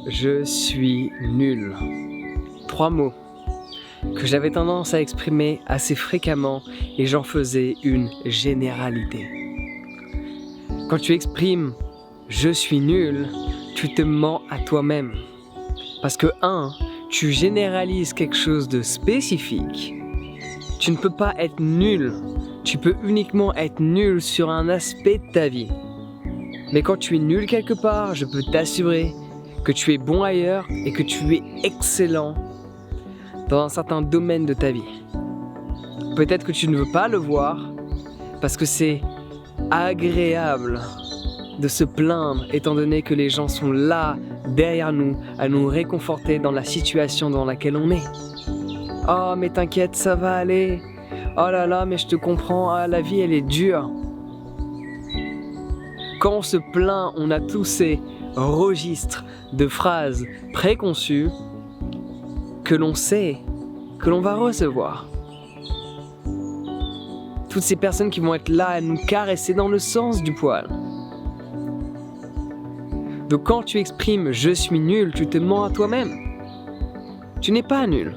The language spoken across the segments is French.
Je suis nul. 3 mots que j'avais tendance à exprimer assez fréquemment et j'en faisais une généralité. Quand tu exprimes « je suis nul », tu te mens à toi-même. Parce que tu généralises quelque chose de spécifique. Tu ne peux pas être nul. Tu peux uniquement être nul sur un aspect de ta vie. Mais quand tu es nul quelque part, je peux t'assurer que tu es bon ailleurs et que tu es excellent dans un certain domaine de ta vie. Peut-être que tu ne veux pas le voir parce que c'est agréable de se plaindre étant donné que les gens sont là derrière nous à nous réconforter dans la situation dans laquelle on est. Oh mais t'inquiète, ça va aller. Oh là là, mais je te comprends, ah, la vie elle est dure. Quand on se plaint, on a tous ces registres de phrases préconçues que l'on sait, que l'on va recevoir. Toutes ces personnes qui vont être là à nous caresser dans le sens du poil. Donc quand tu exprimes « je suis nul », tu te mens à toi-même. Tu n'es pas nul.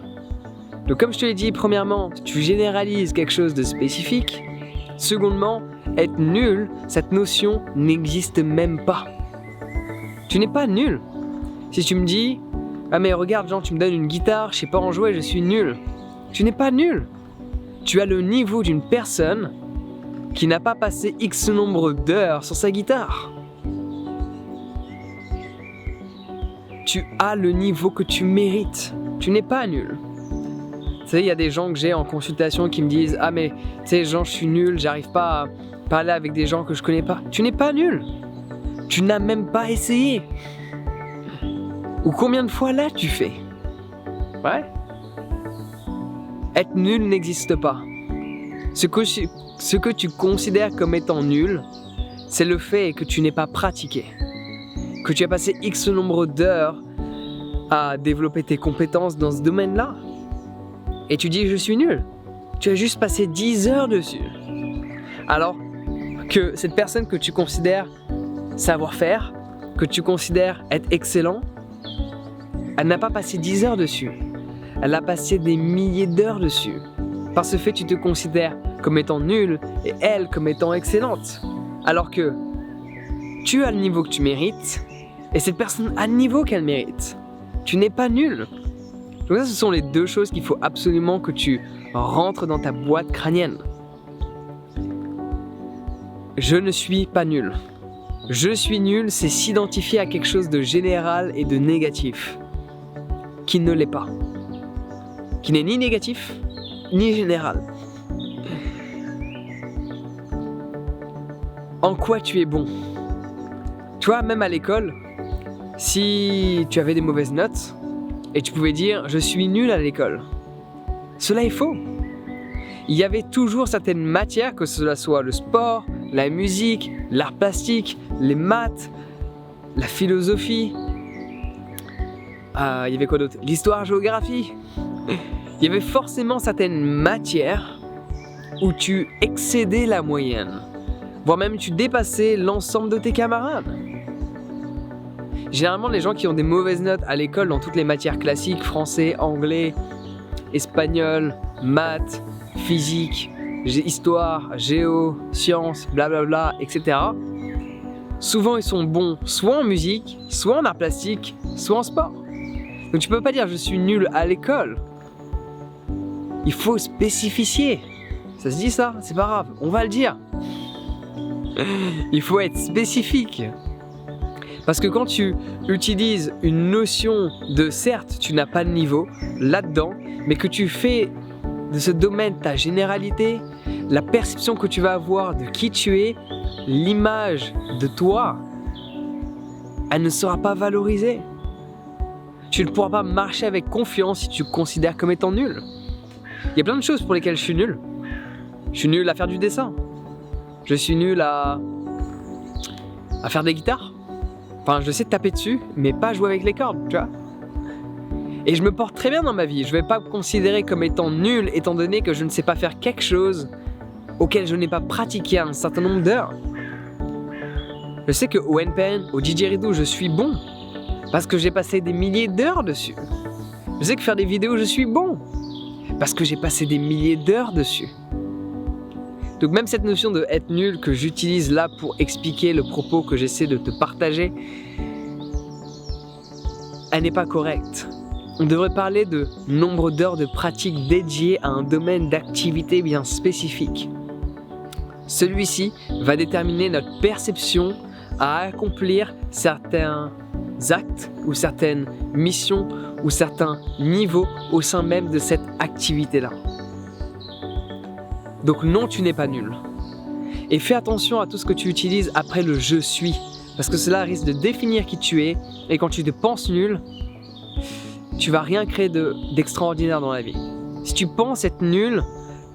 Donc comme je te l'ai dit, premièrement, tu généralises quelque chose de spécifique. Secondement, être nul, cette notion n'existe même pas. Tu n'es pas nul. Si tu me dis « ah mais regarde Jean, tu me donnes une guitare, je sais pas en jouer, je suis nul », tu n'es pas nul. Tu as le niveau d'une personne qui n'a pas passé X nombre d'heures sur sa guitare. Tu as le niveau que tu mérites. Tu n'es pas nul. Tu sais, il y a des gens que j'ai en consultation qui me disent « ah mais, tu sais Jean, je suis nul, j'arrive pas à parler avec des gens que je connais pas. » Tu n'es pas nul. Tu n'as même pas essayé. Ou combien de fois là tu fais? Ouais. Être nul n'existe pas. Ce que tu considères comme étant nul, c'est le fait que tu n'aies pas pratiqué. Que tu as passé X nombre d'heures à développer tes compétences dans ce domaine-là. Et tu dis « je suis nul ». Tu as juste passé 10 heures dessus. Alors que cette personne que tu considères savoir faire, que tu considères être excellent, elle n'a pas passé 10 heures dessus. Elle a passé des milliers d'heures dessus. Par ce fait, tu te considères comme étant nul et elle comme étant excellente. Alors que tu as le niveau que tu mérites et cette personne a le niveau qu'elle mérite. Tu n'es pas nul. Donc ça, ce sont les deux choses qu'il faut absolument que tu rentres dans ta boîte crânienne. Je ne suis pas nul. Je suis nul, c'est s'identifier à quelque chose de général et de négatif, qui ne l'est pas. Qui n'est ni négatif, ni général. En quoi tu es bon? Tu vois, même à l'école, si tu avais des mauvaises notes, et tu pouvais dire « je suis nul à l'école », cela est faux. Il y avait toujours certaines matières, que cela soit le sport, la musique, l'art plastique, les maths, la philosophie, il y avait quoi d'autre? L'histoire, géographie. Il y avait forcément certaines matières où tu excédais la moyenne, voire même tu dépassais l'ensemble de tes camarades. Généralement, les gens qui ont des mauvaises notes à l'école dans toutes les matières classiques, français, anglais, espagnol, maths, physique, histoire, géo, sciences, blablabla, etc. Souvent, ils sont bons soit en musique, soit en art plastique, soit en sport. Donc tu peux pas dire « je suis nul à l'école ». Il faut spécifier. Ça se dit ça? C'est pas grave, on va le dire. Il faut être spécifique. Parce que quand tu utilises une notion de certes, tu n'as pas de niveau là-dedans, mais que tu fais de ce domaine ta généralité, la perception que tu vas avoir de qui tu es, l'image de toi, elle ne sera pas valorisée. Tu ne pourras pas marcher avec confiance si tu te considères comme étant nul. Il y a plein de choses pour lesquelles je suis nul. Je suis nul à faire du dessin. Je suis nul à faire des guitares. Enfin, je sais taper dessus, mais pas jouer avec les cordes, tu vois. Et je me porte très bien dans ma vie. Je ne vais pas me considérer comme étant nul, étant donné que je ne sais pas faire quelque chose auquel je n'ai pas pratiqué un certain nombre d'heures. Je sais qu'au NPN, au didgeridoo, je suis bon. parce que j'ai passé des milliers d'heures dessus. Je sais que faire des vidéos, je suis bon, parce que j'ai passé des milliers d'heures dessus. Donc même cette notion de être nul que j'utilise là pour expliquer le propos que j'essaie de te partager, elle n'est pas correcte. On devrait parler de nombre d'heures de pratique dédiées à un domaine d'activité bien spécifique. Celui-ci va déterminer notre perception à accomplir certains actes ou certaines missions ou certains niveaux au sein même de cette activité-là. Donc non, tu n'es pas nul. Et fais attention à tout ce que tu utilises après le « je suis », parce que cela risque de définir qui tu es, et quand tu te penses nul, tu vas rien créer d'extraordinaire dans la vie. Si tu penses être nul,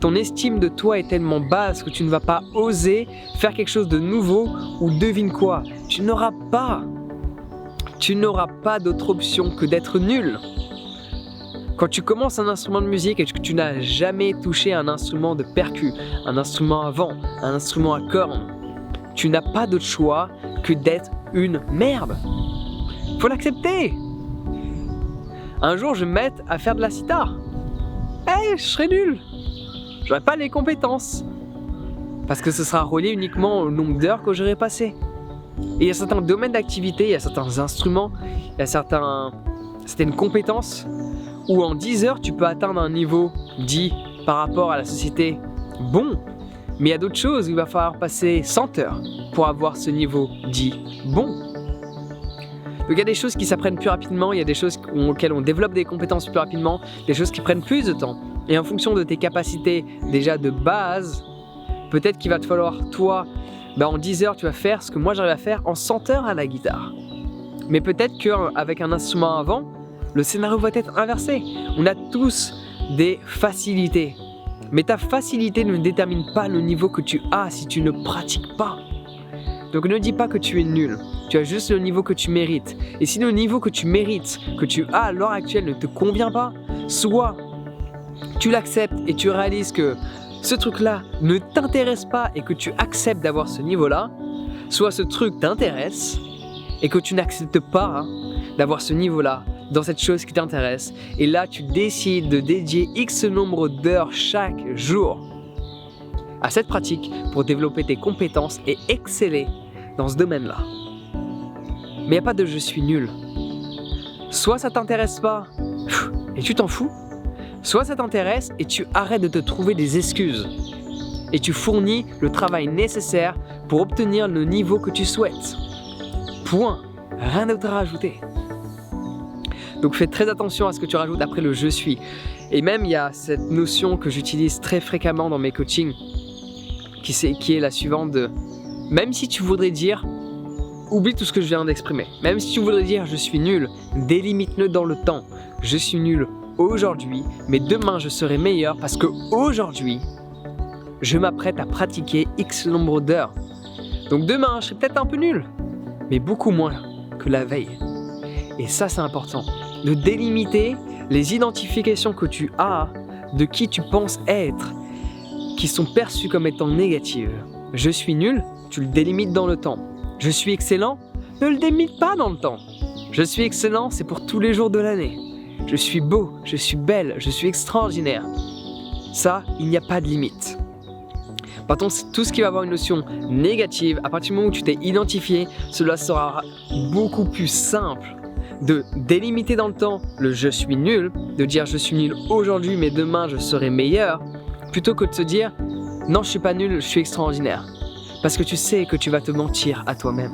ton estime de toi est tellement basse que tu ne vas pas oser faire quelque chose de nouveau ou devine quoi, tu n'auras pas d'autre option que d'être nul. Quand tu commences un instrument de musique et que tu n'as jamais touché un instrument de percu, un instrument à vent, un instrument à cornes, tu n'as pas d'autre choix que d'être une merde. Faut l'accepter. Un jour, je vais me mettre à faire de la sitar. Je serai nul. J'aurai pas les compétences. Parce que ce sera relié uniquement au nombre d'heures que j'aurai passé. Et il y a certains domaines d'activité, il y a certains instruments, il y a certaines compétences où en 10 heures, tu peux atteindre un niveau dit par rapport à la société bon. Mais il y a d'autres choses où il va falloir passer 100 heures pour avoir ce niveau dit bon. Donc il y a des choses qui s'apprennent plus rapidement, il y a des choses auxquelles on développe des compétences plus rapidement, des choses qui prennent plus de temps. Et en fonction de tes capacités déjà de base, peut-être qu'il va te falloir toi, en 10 heures tu vas faire ce que moi j'arrive à faire en 100 heures à la guitare. Mais peut-être qu'avec un instrument avant, le scénario va être inversé. On a tous des facilités. Mais ta facilité ne détermine pas le niveau que tu as si tu ne pratiques pas. Donc ne dis pas que tu es nul. Tu as juste le niveau que tu mérites. Et si le niveau que tu mérites, que tu as à l'heure actuelle ne te convient pas, soit tu l'acceptes et tu réalises que ce truc-là ne t'intéresse pas et que tu acceptes d'avoir ce niveau-là, soit ce truc t'intéresse et que tu n'acceptes pas d'avoir ce niveau-là dans cette chose qui t'intéresse. Et là, tu décides de dédier X nombre d'heures chaque jour à cette pratique pour développer tes compétences et exceller dans ce domaine-là. Mais il n'y a pas de « je suis nul ». Soit ça t'intéresse pas et tu t'en fous, soit ça t'intéresse et tu arrêtes de te trouver des excuses et tu fournis le travail nécessaire pour obtenir le niveau que tu souhaites. Point. Rien d'autre à rajouter. Donc fais très attention à ce que tu rajoutes après le « je suis ». Et même il y a cette notion que j'utilise très fréquemment dans mes coachings qui est la suivante de « même si tu voudrais dire, oublie tout ce que je viens d'exprimer, même si tu voudrais dire « je suis nul », délimite-le dans le temps. Je suis nul aujourd'hui, mais demain je serai meilleur parce que aujourd'hui je m'apprête à pratiquer X nombre d'heures. Donc demain je serai peut-être un peu nul, mais beaucoup moins que la veille. Et ça c'est important, de délimiter les identifications que tu as de qui tu penses être, qui sont perçues comme étant négatives. Je suis nul, tu le délimites dans le temps. Je suis excellent, ne le délimite pas dans le temps. Je suis excellent, c'est pour tous les jours de l'année. Je suis beau, je suis belle, je suis extraordinaire. Ça, il n'y a pas de limite. Par contre, tout ce qui va avoir une notion négative, à partir du moment où tu t'es identifié, cela sera beaucoup plus simple de délimiter dans le temps le « je suis nul », de dire « je suis nul aujourd'hui, mais demain je serai meilleur », plutôt que de se dire « non, je suis pas nul, je suis extraordinaire ». Parce que tu sais que tu vas te mentir à toi-même,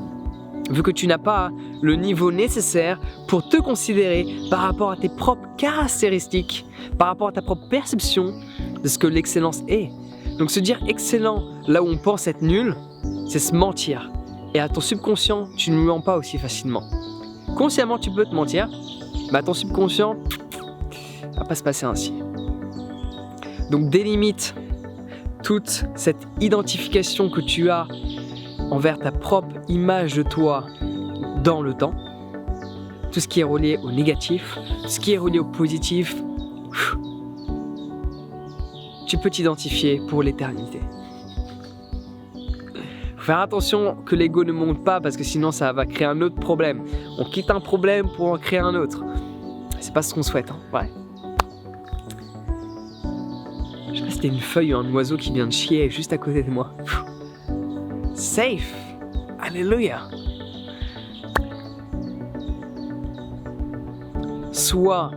vu que tu n'as pas le niveau nécessaire pour te considérer par rapport à tes propres caractéristiques, par rapport à ta propre perception de ce que l'excellence est. Donc se dire excellent là où on pense être nul, c'est se mentir. Et à ton subconscient, tu ne lui mens pas aussi facilement. Consciemment, tu peux te mentir, mais à ton subconscient, ça va pas se passer ainsi. Donc délimite toute cette identification que tu as envers ta propre image de toi dans le temps, tout ce qui est relié au négatif, tout ce qui est relié au positif, tu peux t'identifier pour l'éternité. Faut faire attention que l'ego ne monte pas parce que sinon ça va créer un autre problème. On quitte un problème pour en créer un autre. C'est pas ce qu'on souhaite, hein. Ouais. Je sais pas si c'était une feuille ou un oiseau qui vient de chier juste à côté de moi. Safe. Alléluia. Soit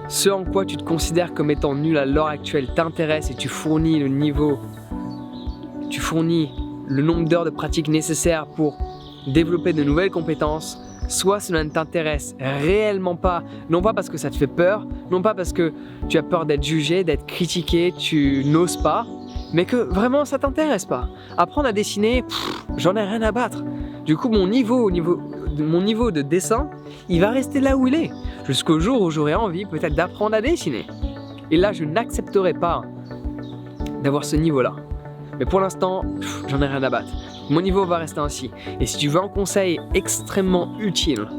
ce en quoi tu te considères comme étant nul à l'heure actuelle t'intéresse et tu fournis le nombre d'heures de pratique nécessaires pour développer de nouvelles compétences, soit cela ne t'intéresse réellement pas, non pas parce que ça te fait peur, non pas parce que tu as peur d'être jugé, d'être critiqué, tu n'oses pas, mais que vraiment ça t'intéresse pas. Apprendre à dessiner, j'en ai rien à battre. Du coup, mon niveau de dessin, il va rester là où il est, jusqu'au jour où j'aurai envie peut-être d'apprendre à dessiner. Et là, je n'accepterai pas d'avoir ce niveau-là. Mais pour l'instant, j'en ai rien à battre. Mon niveau va rester ainsi. Et si tu veux un conseil extrêmement utile,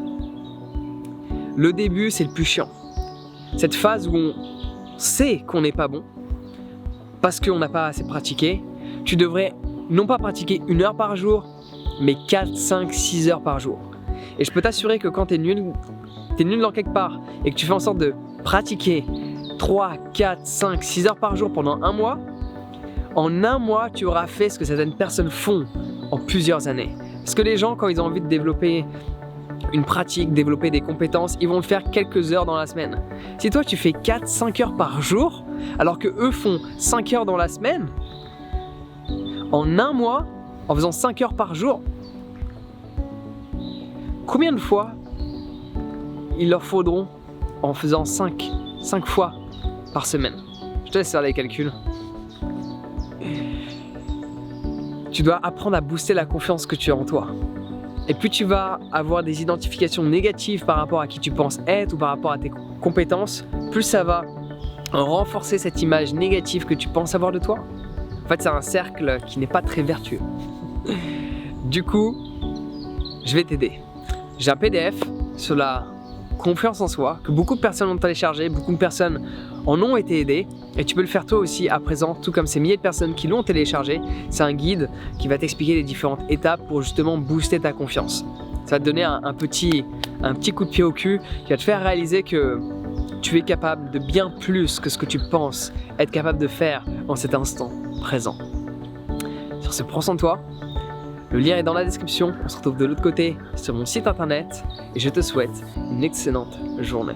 le début, c'est le plus chiant. Cette phase où on sait qu'on n'est pas bon, parce qu'on n'a pas assez pratiqué, tu devrais non pas pratiquer 1 heure par jour, mais 4, 5, 6 heures par jour. Et je peux t'assurer que quand t'es nul dans quelque part, et que tu fais en sorte de pratiquer 3, 4, 5, 6 heures par jour pendant 1 mois, en 1 mois, tu auras fait ce que certaines personnes font en plusieurs années. Parce que les gens, quand ils ont envie de développer une pratique, développer des compétences, ils vont le faire quelques heures dans la semaine. Si toi, tu fais 4, 5 heures par jour, alors que eux font 5 heures dans la semaine, en 1 mois, en faisant 5 heures par jour, combien de fois il leur faudront en faisant 5 fois par semaine? Je te laisse faire les calculs. Tu dois apprendre à booster la confiance que tu as en toi. Et plus tu vas avoir des identifications négatives par rapport à qui tu penses être ou par rapport à tes compétences, plus ça va renforcer cette image négative que tu penses avoir de toi. En fait, c'est un cercle qui n'est pas très vertueux. Du coup, je vais t'aider. J'ai un PDF sur la confiance en soi que beaucoup de personnes ont téléchargé, beaucoup de personnes en ont été aidées et tu peux le faire toi aussi à présent, tout comme ces milliers de personnes qui l'ont téléchargé. C'est un guide qui va t'expliquer les différentes étapes pour justement booster ta confiance. Ça va te donner un petit coup de pied au cul qui va te faire réaliser que tu es capable de bien plus que ce que tu penses être capable de faire en cet instant présent. Sur ce, prends soin de toi. Le lien est dans la description. On se retrouve de l'autre côté sur mon site internet et je te souhaite une excellente journée.